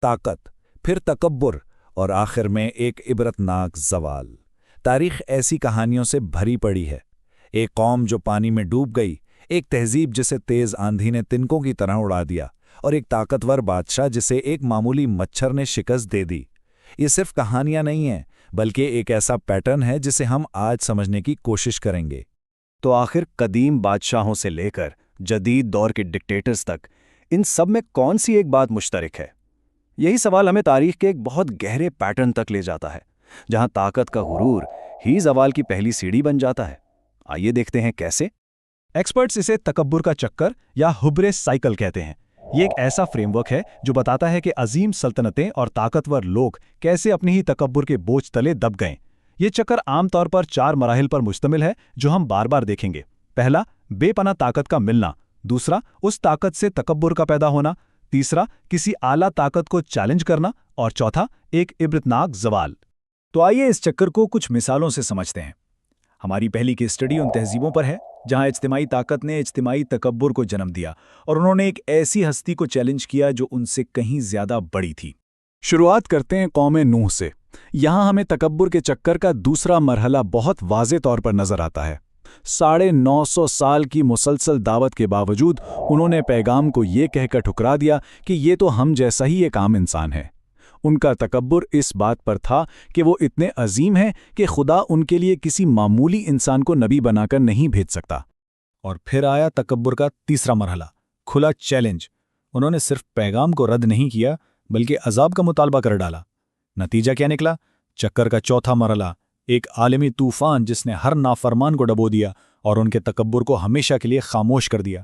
طاقت، پھر تکبر اور آخر میں ایک عبرتناک زوال۔ تاریخ ایسی کہانیوں سے بھری پڑی ہے۔ ایک قوم جو پانی میں ڈوب گئی، ایک تہذیب جسے تیز آندھی نے تنکوں کی طرح اڑا دیا، اور ایک طاقتور بادشاہ جسے ایک معمولی مچھر نے شکست دے دی۔ یہ صرف کہانیاں نہیں ہیں، بلکہ ایک ایسا پیٹرن ہے جسے ہم آج سمجھنے کی کوشش کریں گے۔ تو آخر قدیم بادشاہوں سے لے کر جدید دور کے ڈکٹیٹرز تک ان سب میں کون سی ایک بات مشترک ہے؟ یہی سوال ہمیں تاریخ کے ایک بہت گہرے پیٹرن تک لے جاتا ہے، جہاں طاقت کا غرور ہی زوال کی پہلی سیڑھی بن جاتا ہے۔ آئیے دیکھتے ہیں کیسے۔ ایکسپرٹس اسے تکبر کا چکر یا ہبرے سائیکل کہتے ہیں۔ یہ ایک ایسا فریم ورک ہے جو بتاتا ہے کہ عظیم سلطنتیں اور طاقتور لوگ کیسے اپنی ہی تکبر کے بوجھ تلے دب گئے۔ یہ چکر عام طور پر 4 مراحل پر مشتمل ہے جو ہم بار بار دیکھیں گے۔ پہلا، بے پناہ طاقت کا ملنا۔ دوسرا، اس طاقت سے تکبر کا پیدا ہونا۔ تیسرا، کسی اعلیٰ طاقت کو چیلنج کرنا۔ اور چوتھا، ایک عبرتناک زوال۔ تو آئیے اس چکر کو کچھ مثالوں سے سمجھتے ہیں۔ ہماری پہلی کیس اسٹڈی ان تہذیبوں پر ہے جہاں اجتماعی طاقت نے اجتماعی تکبر کو جنم دیا، اور انہوں نے ایک ایسی ہستی کو چیلنج کیا جو ان سے کہیں زیادہ بڑی تھی۔ شروعات کرتے ہیں قوم نوح سے۔ یہاں ہمیں تکبر کے چکر کا دوسرا مرحلہ بہت واضح طور پر نظر آتا ہے۔ 950 سال کی مسلسل دعوت کے باوجود انہوں نے پیغام کو یہ کہہ کر ٹھکرا دیا کہ یہ تو ہم جیسا ہی ایک عام انسان ہے۔ ان کا تکبر اس بات پر تھا کہ وہ اتنے عظیم ہیں کہ خدا ان کے لیے کسی معمولی انسان کو نبی بنا کر نہیں بھیج سکتا۔ اور پھر آیا تکبر کا تیسرا مرحلہ، کھلا چیلنج۔ انہوں نے صرف پیغام کو رد نہیں کیا بلکہ عذاب کا مطالبہ کر ڈالا۔ نتیجہ کیا نکلا؟ چکر کا چوتھا مرحلہ، ایک عالمی طوفان جس نے ہر نافرمان کو ڈبو دیا اور ان کے تکبر کو ہمیشہ کے لیے خاموش کر دیا۔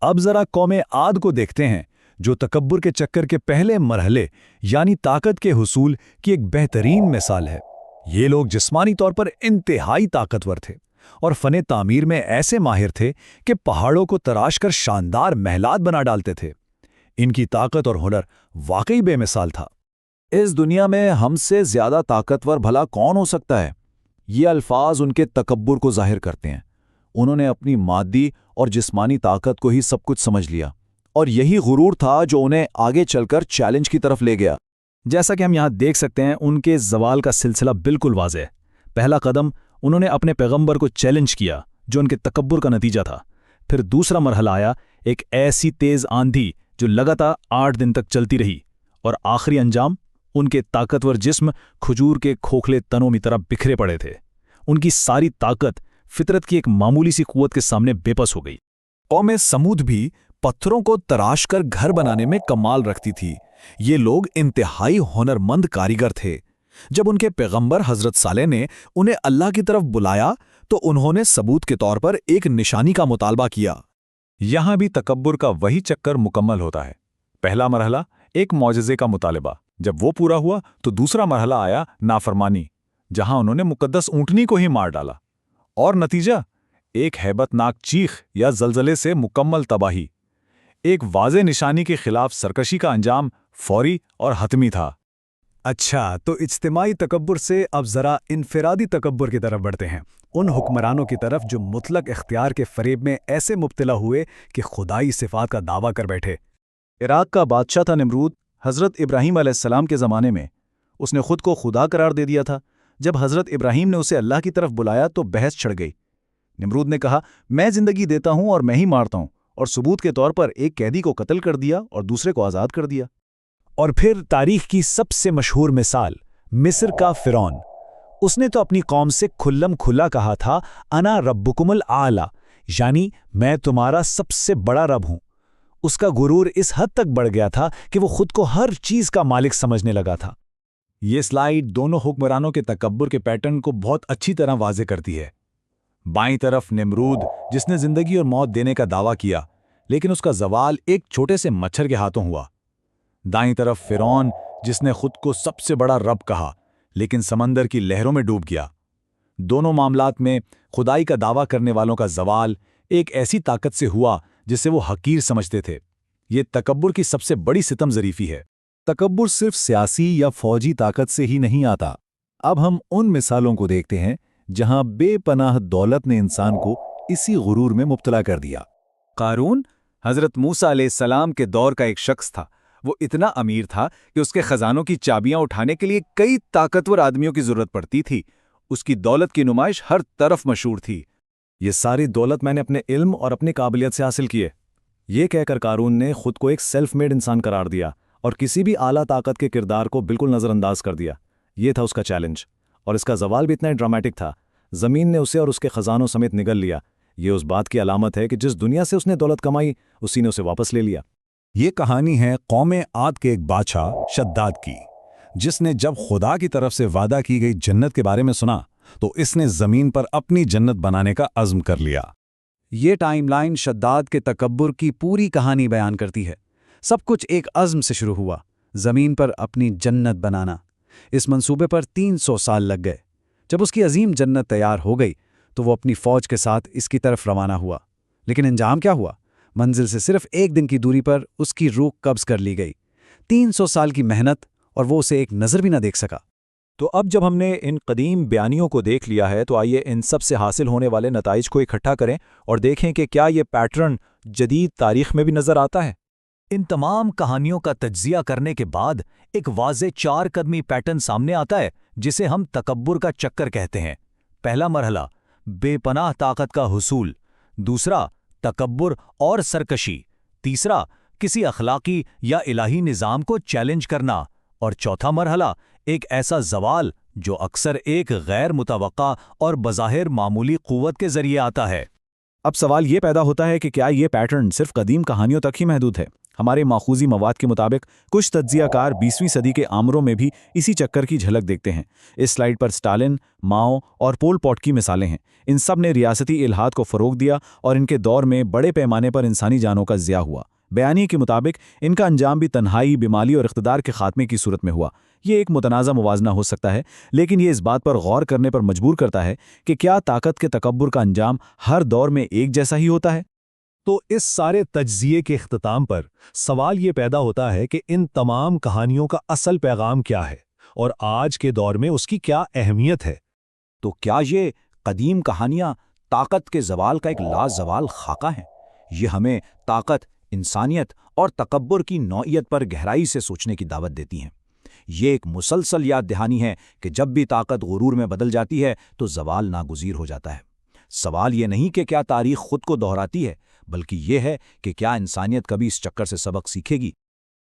اب ذرا قوم عاد کو دیکھتے ہیں، جو تکبر کے چکر کے پہلے مرحلے یعنی طاقت کے حصول کی ایک بہترین مثال ہے۔ یہ لوگ جسمانی طور پر انتہائی طاقتور تھے اور فن تعمیر میں ایسے ماہر تھے کہ پہاڑوں کو تراش کر شاندار محلات بنا ڈالتے تھے۔ ان کی طاقت اور ہنر واقعی بے مثال تھا۔ اس دنیا میں ہم سے زیادہ طاقتور بھلا کون ہو سکتا ہے؟ یہ الفاظ ان کے تکبر کو ظاہر کرتے ہیں۔ انہوں نے اپنی مادی اور جسمانی طاقت کو ہی سب کچھ سمجھ لیا، اور یہی غرور تھا جو انہیں آگے چل کر چیلنج کی طرف لے گیا۔ جیسا کہ ہم یہاں دیکھ سکتے ہیں، ان کے زوال کا سلسلہ بالکل واضح ہے۔ پہلا قدم، انہوں نے اپنے پیغمبر کو چیلنج کیا جو ان کے تکبر کا نتیجہ تھا۔ پھر دوسرا مرحلہ آیا، ایک ایسی تیز آندھی جو لگاتار 8 دن تک چلتی رہی، اور آخری انجام، ان کے طاقتور جسم کھجور کے کھوکھلے تنوں کی طرح بکھرے پڑے تھے۔ ان کی ساری طاقت فطرت کی ایک معمولی سی قوت کے سامنے بے بس ہو گئی۔ قوم سمود بھی پتھروں کو تراش کر گھر بنانے میں کمال رکھتی تھی۔ یہ لوگ انتہائی ہنرمند کاریگر تھے۔ جب ان کے پیغمبر حضرت صالح نے انہیں اللہ کی طرف بلایا تو انہوں نے ثبوت کے طور پر ایک نشانی کا مطالبہ کیا۔ یہاں بھی تکبر کا وہی چکر مکمل ہوتا ہے۔ پہلا مرحلہ، ایک معجزے کا مطالبہ۔ جب وہ پورا ہوا تو دوسرا مرحلہ آیا، نافرمانی، جہاں انہوں نے مقدس اونٹنی کو ہی مار ڈالا۔ اور نتیجہ، ایک ہیبت ناک چیخ یا زلزلے سے مکمل تباہی۔ ایک واضح نشانی کے خلاف سرکشی کا انجام فوری اور حتمی تھا۔ اچھا، تو اجتماعی تکبر سے اب ذرا انفرادی تکبر کی طرف بڑھتے ہیں، ان حکمرانوں کی طرف جو مطلق اختیار کے فریب میں ایسے مبتلا ہوئے کہ خدائی صفات کا دعویٰ کر بیٹھے۔ عراق کا بادشاہ تھا نمرود۔ حضرت ابراہیم علیہ السلام کے زمانے میں اس نے خود کو خدا قرار دے دیا تھا۔ جب حضرت ابراہیم نے اسے اللہ کی طرف بلایا تو بحث چھڑ گئی۔ نمرود نے کہا، میں زندگی دیتا ہوں اور میں ہی مارتا ہوں، اور ثبوت کے طور پر ایک قیدی کو قتل کر دیا اور دوسرے کو آزاد کر دیا۔ اور پھر تاریخ کی سب سے مشہور مثال، مصر کا فرعون۔ اس نے تو اپنی قوم سے کھلم کھلا کہا تھا، انا ربکم الاعلی، یعنی میں تمہارا سب سے بڑا رب ہوں۔ اس کا غرور اس حد تک بڑھ گیا تھا کہ وہ خود کو ہر چیز کا مالک سمجھنے لگا تھا۔ یہ سلائیڈ دونوں حکمرانوں کے تکبر کے پیٹرن کو بہت اچھی طرح واضح کرتی ہے۔ بائیں طرف نمرود، جس نے زندگی اور موت دینے کا دعویٰ کیا، لیکن اس کا زوال ایک چھوٹے سے مچھر کے ہاتھوں ہوا۔ دائیں طرف فرعون، جس نے خود کو سب سے بڑا رب کہا، لیکن سمندر کی لہروں میں ڈوب گیا۔ دونوں معاملات میں خدائی کا دعویٰ کرنے والوں کا زوال ایک ایسی طاقت سے ہوا جسے وہ حقیر سمجھتے تھے۔ یہ تکبر کی سب سے بڑی ستم ظریفی ہے۔ تکبر صرف سیاسی یا فوجی طاقت سے ہی نہیں آتا۔ اب ہم ان مثالوں کو دیکھتے ہیں جہاں بے پناہ دولت نے انسان کو اسی غرور میں مبتلا کر دیا۔ قارون حضرت موسیٰ علیہ السلام کے دور کا ایک شخص تھا۔ وہ اتنا امیر تھا کہ اس کے خزانوں کی چابیاں اٹھانے کے لیے کئی طاقتور آدمیوں کی ضرورت پڑتی تھی۔ اس کی دولت کی نمائش ہر طرف مشہور تھی۔ یہ ساری دولت میں نے اپنے علم اور اپنی قابلیت سے حاصل کی ہے، یہ کہہ کر قارون نے خود کو ایک سیلف میڈ انسان قرار دیا اور کسی بھی اعلیٰ طاقت کے کردار کو بالکل نظر انداز کر دیا۔ یہ تھا اس کا چیلنج، اور اس کا زوال بھی اتنا ڈرامٹک تھا۔ زمین نے اسے اور اس کے خزانوں سمیت نگل لیا۔ یہ اس بات کی علامت ہے کہ جس دنیا سے اس نے دولت کمائی اسی نے اسے واپس لے لیا۔ یہ کہانی ہے قوم عاد کے ایک بادشاہ شداد کی، جس نے جب خدا کی طرف سے وعدہ کی گئی جنت کے بارے میں سنا تو اس نے زمین پر اپنی جنت بنانے کا عزم کر لیا۔ یہ ٹائم لائن شداد کے تکبر کی پوری کہانی بیان کرتی ہے۔ سب کچھ ایک عزم سے شروع ہوا، زمین پر اپنی جنت بنانا۔ اس منصوبے پر 300 سال لگ گئے۔ جب اس کی عظیم جنت تیار ہو گئی تو وہ اپنی فوج کے ساتھ اس کی طرف روانہ ہوا، لیکن انجام کیا ہوا؟ منزل سے صرف ایک دن کی دوری پر اس کی روح قبض کر لی گئی۔ 300 سال کی محنت اور وہ اسے ایک نظر بھی نہ دیکھ سکا۔ تو اب جب ہم نے ان قدیم بیانیوں کو دیکھ لیا ہے تو آئیے ان سب سے حاصل ہونے والے نتائج کو اکٹھا کریں اور دیکھیں کہ کیا یہ پیٹرن جدید تاریخ میں بھی نظر آتا ہے۔ ان تمام کہانیوں کا تجزیہ کرنے کے بعد ایک واضح 4 قدمی پیٹرن سامنے آتا ہے جسے ہم تکبر کا چکر کہتے ہیں۔ پہلا مرحلہ، بے پناہ طاقت کا حصول۔ دوسرا، تکبر اور سرکشی۔ تیسرا، کسی اخلاقی یا الہی نظام کو چیلنج کرنا۔ اور چوتھا مرحلہ، ایک ایسا زوال جو اکثر ایک غیر متوقع اور بظاہر معمولی قوت کے ذریعے آتا ہے۔ اب سوال یہ پیدا ہوتا ہے کہ کیا یہ پیٹرن صرف قدیم کہانیوں تک ہی محدود ہے؟ ہمارے ماخوذی مواد کے مطابق کچھ تجزیہ کار 20ویں صدی کے آمروں میں بھی اسی چکر کی جھلک دیکھتے ہیں۔ اس سلائیڈ پر اسٹالن، ماؤ اور پول پوٹ کی مثالیں ہیں۔ ان سب نے ریاستی الحاد کو فروغ دیا اور ان کے دور میں بڑے پیمانے پر انسانی جانوں کا ضیاع ہوا۔ بیانیے کے مطابق ان کا انجام بھی تنہائی، بیماری اور اقتدار کے خاتمے کی صورت میں ہوا۔ یہ ایک متنازع موازنہ ہو سکتا ہے، لیکن یہ اس بات پر غور کرنے پر مجبور کرتا ہے کہ کیا طاقت کے تکبر کا انجام ہر دور میں ایک جیسا ہی ہوتا ہے؟ تو اس سارے تجزیے کے اختتام پر سوال یہ پیدا ہوتا ہے کہ ان تمام کہانیوں کا اصل پیغام کیا ہے اور آج کے دور میں اس کی کیا اہمیت ہے؟ تو کیا یہ قدیم کہانیاں طاقت کے زوال کا ایک لازوال خاکہ ہیں؟ یہ ہمیں طاقت، انسانیت اور تکبر کی نوعیت پر گہرائی سے سوچنے کی دعوت دیتی ہیں۔ یہ ایک مسلسل یاد دہانی ہے کہ جب بھی طاقت غرور میں بدل جاتی ہے تو زوال ناگزیر ہو جاتا ہے۔ سوال یہ نہیں کہ کیا تاریخ خود کو دہراتی ہے، بلکہ یہ ہے کہ کیا انسانیت کبھی اس چکر سے سبق سیکھے گی۔